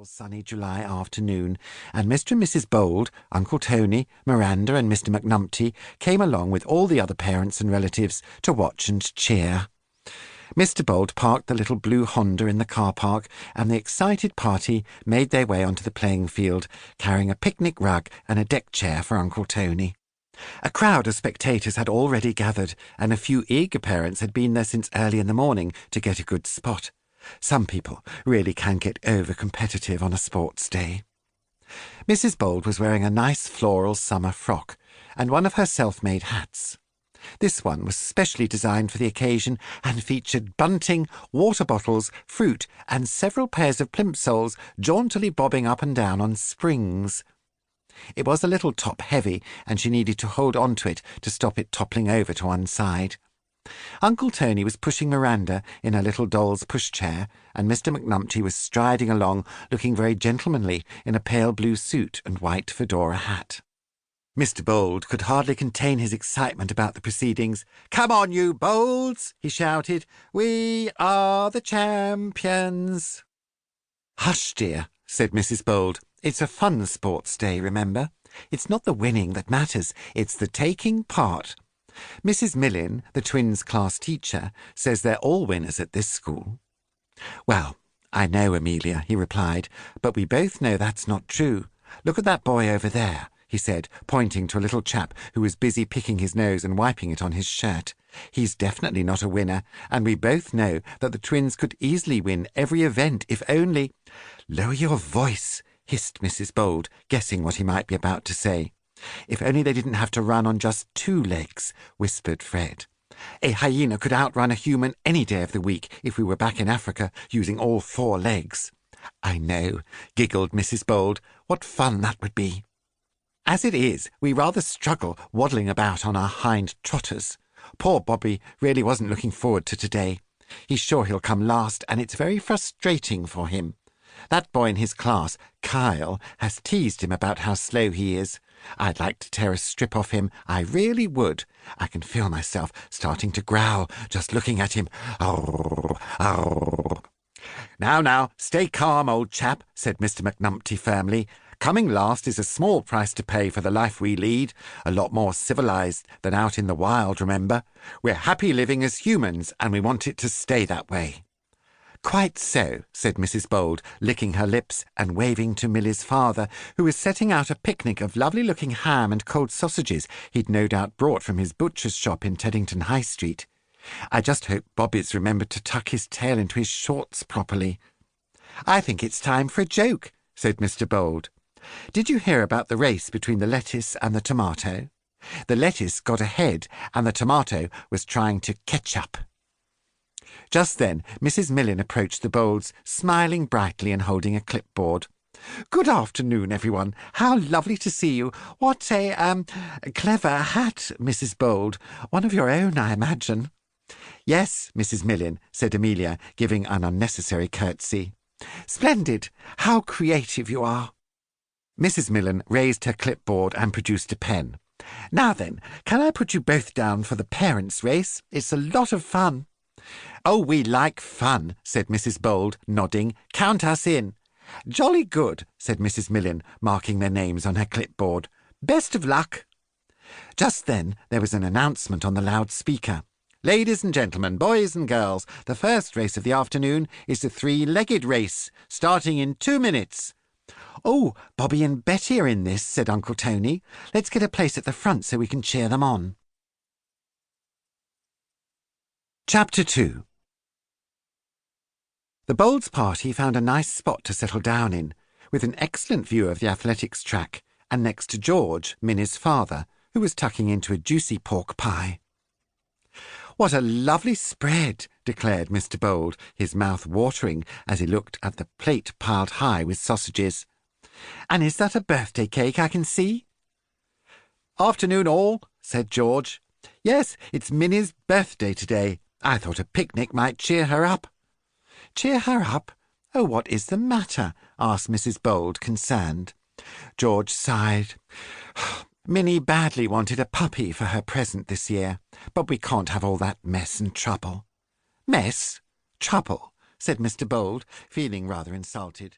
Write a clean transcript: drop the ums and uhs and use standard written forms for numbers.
sunny July afternoon, and Mr. and Mrs. Bold, Uncle Tony, Miranda, and Mr. Macnumpty came along with all the other parents and relatives to watch and cheer. Mr. Bold parked the little blue Honda in the car park, and the excited party made their way onto the playing field, carrying a picnic rug and a deck chair for Uncle Tony. A crowd of spectators had already gathered, and a few eager parents had been there since early in the morning to get a good spot. Some people really can get over-competitive on a sports day. Mrs. Bold was wearing a nice floral summer frock and one of her self-made hats. This one was specially designed for the occasion and featured bunting, water bottles, fruit, and several pairs of plimsolls jauntily bobbing up and down on springs. It was a little top-heavy, and she needed to hold on to it to stop it toppling over to one side. Uncle Tony was pushing Miranda in a little doll's pushchair, and Mr. Macnumpty was striding along, looking very gentlemanly in a pale blue suit and white fedora hat. Mr. Bold could hardly contain his excitement about the proceedings. "Come on, you Bolds!" he shouted. "We are the champions!" "Hush, dear," said Mrs. Bold. "It's a fun sports day, remember? It's not the winning that matters, it's the taking part. Mrs. Millin, the twins' class teacher, says they're all winners at this school." "Well, I know, Amelia," he replied, "but we both know that's not true. Look at that boy over there," he said, pointing to a little chap who was busy picking his nose and wiping it on his shirt. "He's definitely not a winner, and we both know that the twins could easily win every event if only—" "Lower your voice," hissed Mrs. Bold, guessing what he might be about to say. "If only they didn't have to run on just 2 legs," whispered Fred. "A hyena could outrun a human any day of the week if we were back in Africa using all 4 legs. "I know," giggled Mrs. Bold. "What fun that would be. As it is, we rather struggle waddling about on our hind trotters. Poor Bobby really wasn't looking forward to today. He's sure he'll come last, and it's very frustrating for him. That boy in his class, Kyle, has teased him about how slow he is. I'd like to tear a strip off him, I really would. I can feel myself starting to growl just looking at him. Oh, oh." Now, stay calm, old chap," said Mr. Macnumpty firmly. "Coming last is a small price to pay for the life we lead, a lot more civilized than out in the wild, remember. We're happy living as humans, and we want it to stay that way." "Quite so," said Mrs. Bold, licking her lips and waving to Milly's father, who was setting out a picnic of lovely-looking ham and cold sausages he'd no doubt brought from his butcher's shop in Teddington High Street. "I just hope Bobby's remembered to tuck his tail into his shorts properly." "I think it's time for a joke," said Mr. Bold. "Did you hear about the race between the lettuce and the tomato? The lettuce got ahead, and the tomato was trying to catch up." Just then Mrs. Millin approached the Bolds, smiling brightly and holding a clipboard. "Good afternoon, everyone. How lovely to see you. What a clever hat, Mrs. Bold. One of your own, I imagine." "Yes, Mrs. Millin," said Amelia, giving an unnecessary curtsy. "Splendid. How creative you are." Mrs. Millin raised her clipboard and produced a pen. "Now then, can I put you both down for the parents' race? It's a lot of fun." "Oh, we like fun," said Mrs. Bold, nodding. "Count us in." "Jolly good," said Mrs. Millin, marking their names on her clipboard. "Best of luck." Just then there was an announcement on the loudspeaker. "Ladies and gentlemen, boys and girls, the first race of the afternoon is the 3-legged race, starting in 2 minutes. "Oh, Bobby and Betty are in this," said Uncle Tony. "Let's get a place at the front so we can cheer them on." Chapter 2. The Bolds party found a nice spot to settle down in, with an excellent view of the athletics track, and next to George, Minnie's father, who was tucking into a juicy pork pie. "What a lovely spread," declared Mr. Bold, his mouth watering as he looked at the plate piled high with sausages. "And is that a birthday cake I can see?" "Afternoon, all," said George. "Yes, it's Minnie's birthday today. I thought a picnic might cheer her up." "Cheer her up? Oh, what is the matter?" asked Mrs. Bold, concerned. George sighed. "Minnie badly wanted a puppy for her present this year, but we can't have all that mess and trouble." "Mess? Trouble?" said Mr. Bold, feeling rather insulted.